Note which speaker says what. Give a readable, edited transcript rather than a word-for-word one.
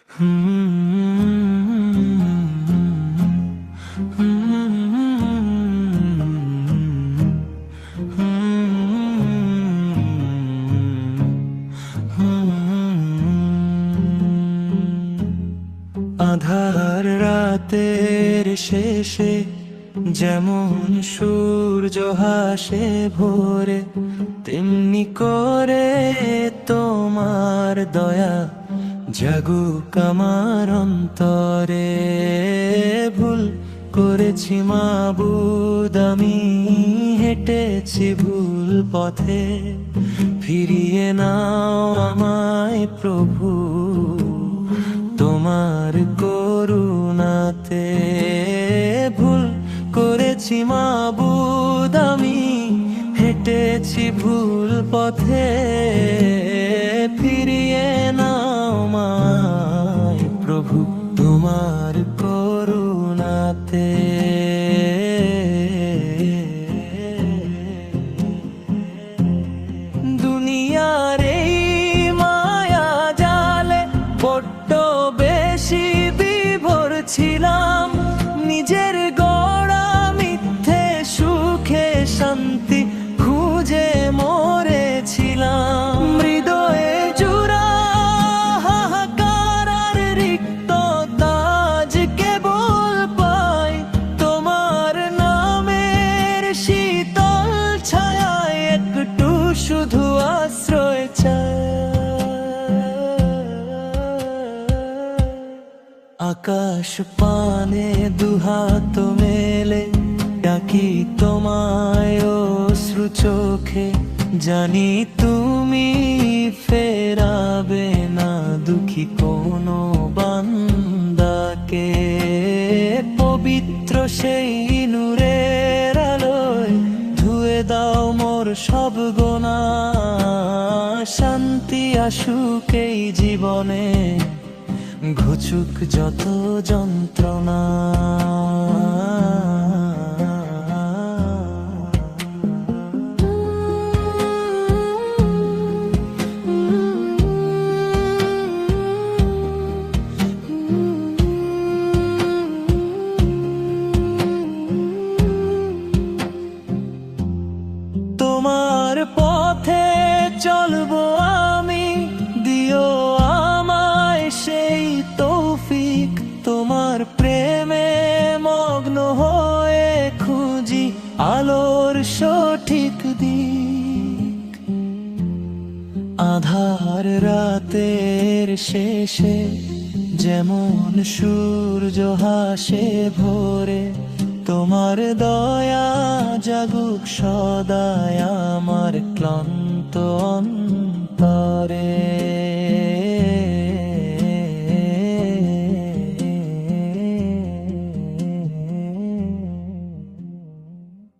Speaker 1: আধার রাতের শেষে যেমন সূর্য হাসে ভোরে, তেমনি করে তোমার দয়া জাগুক আমার অন্তরে। ভুল করেছি মাবুদ, আমি হেঁটেছি ভুল পথে, ফিরিয়ে নাও আমায় প্রভু তোমার করুণাতে। ভুল করেছি মাবুদ, আমি হেঁটেছি ভুল পথে, ফিরিয়ে নাও আমায় প্রভু তোমার করুণাতে। দুনিয়ার এই মায়া জালে বড্ড বেশি বিভোর ছিলাম, নিজের গড়া মিথ্যে সুখে শান্তি খুঁজে মরেছিলাম। হৃদয়ে জুড়া হাহাকার আর রিক্ততা আজ কেবল পাই তোমার নামের শীতল ছায়ায়, একটু শুধু আশ্রয় চাই। আকাশ পানে দুহাত মেলে ডাকি তোমায় অশ্রু চোখে, জানি তুমি ফেরাবে না দুঃখী কোনো বান্দাকে। পবিত্র সেই নূরের আলোয় ধুয়ে দাও মোর সব গোনা, শান্তি আসুক এই জীবনে, ঘুচুক যত যন্ত্রণা। তোমার পথে চলবো আমি, দিও আমায় সেই তৌফিক। তোমার প্রেমে মগ্ন হয়ে খুঁজি আলোর সঠিক দিক। আধার রাতের শেষে যেমন সূর্য হাসে ভোরে, তোমার দয়া জাগুক সদায় আমার ক্লান্ত